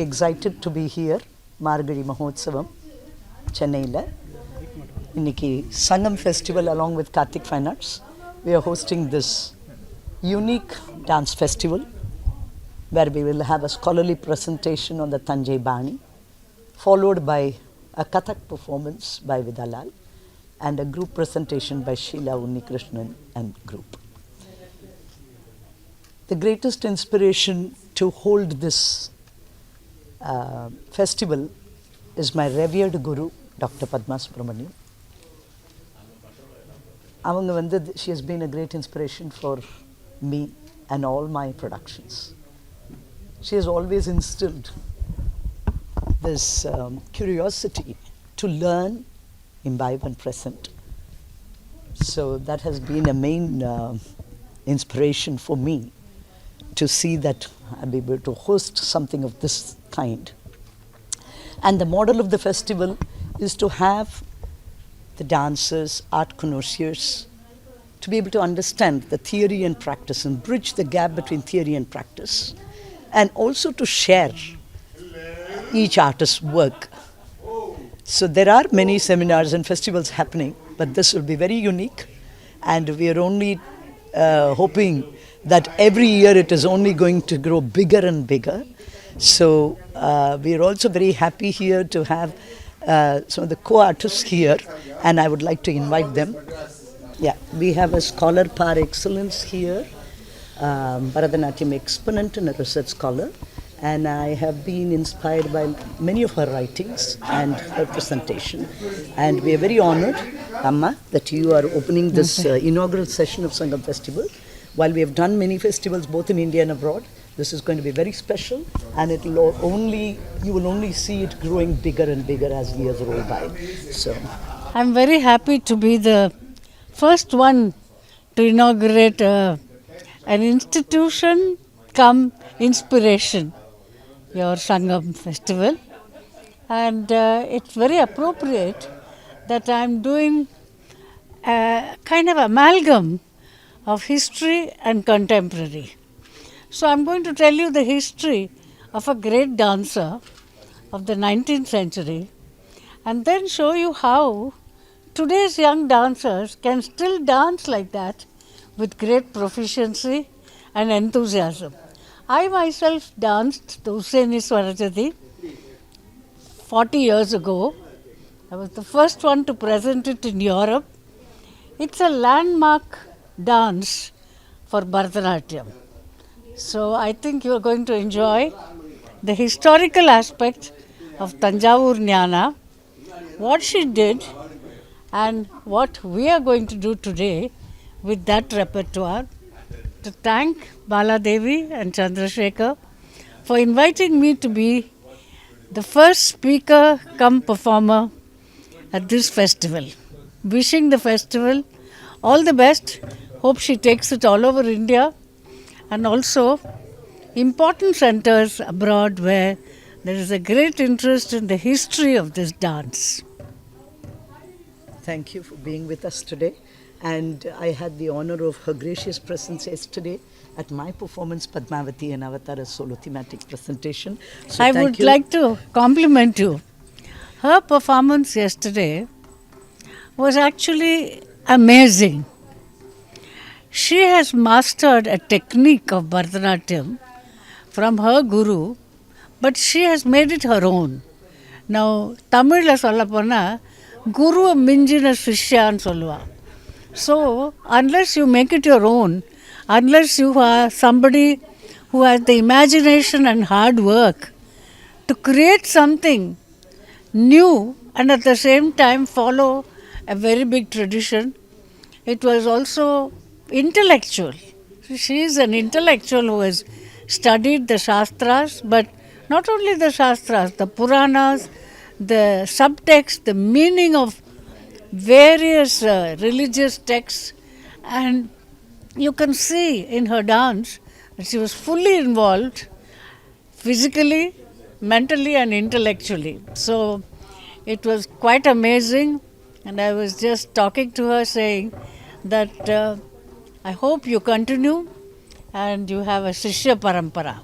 excited to be here, Margari Mahotsavam, Chennai. Inniki Sangam Festival along with Karthik Fine Arts. We are hosting this unique dance festival where we will have a scholarly presentation on the Tanjai Bani, followed by a Kathak performance by Vidalal and a group presentation by Sheila Unnikrishnan and group. The greatest inspiration to hold this festival is my revered guru, Dr. Padma Subramaniam. She has been a great inspiration for me and all my productions. She has always instilled this curiosity to learn, imbibe and present. So that has been a main inspiration for me to see that I'll be able to host something of this kind. And the model of the festival is to have the dancers, art connoisseurs, to be able to understand the theory and practice and bridge the gap between theory and practice, and also to share each artist's work. So there are many seminars and festivals happening, but this will be very unique, and we are only hoping that every year it is only going to grow bigger and bigger. So we are also very happy here to have some of the co-artists here, and I would like to invite them. Yeah, we have a scholar par excellence here, Bharatanatyam exponent and a research scholar, and I have been inspired by many of her writings and her presentation, and we are very honored, Amma, that you are opening this inaugural session of Sangam Festival. While we have done many festivals both in India and abroad, this is going to be very special, and you will only see it growing bigger and bigger as years roll by. So I'm very happy to be the first one to inaugurate an institution come inspiration, your Sangam Festival, and it's very appropriate that I'm doing a kind of amalgam of history and contemporary. So I'm going to tell you the history of a great dancer of the 19th century, and then show you how today's young dancers can still dance like that with great proficiency and enthusiasm. I myself danced the Hussaini Swarajati 40 years ago. I was the first one to present it in Europe. It's a landmark dance for Bharatanatyam. So I think you are going to enjoy the historical aspect of Tanjavur Jnana, what she did and what we are going to do today with that repertoire. To thank Bala Devi and Chandrasekhar for inviting me to be the first speaker come performer at this festival. Wishing the festival all the best. Hope she takes it all over India, and also important centers abroad where there is a great interest in the history of this dance. thank you for being with us today. And I had the honor of her gracious presence yesterday at my performance, Padmavati and Avatara solo thematic presentation. So I would like to compliment you. Her performance yesterday was actually amazing. She has mastered a technique of Bharatanatyam from her guru, but she has made it her own. Now, Tamil sollapona, guru minjina shishyan solluva. So, unless you make it your own, unless you are somebody who has the imagination and hard work to create something new and at the same time follow a very big tradition, it was also intellectual. She is an intellectual who has studied the Shastras, but not only the Shastras, the Puranas, the subtext, the meaning of various religious texts, and you can see in her dance that she was fully involved physically, mentally and intellectually. So it was quite amazing, and I was just talking to her saying that I hope you continue and you have a Shishya Parampara.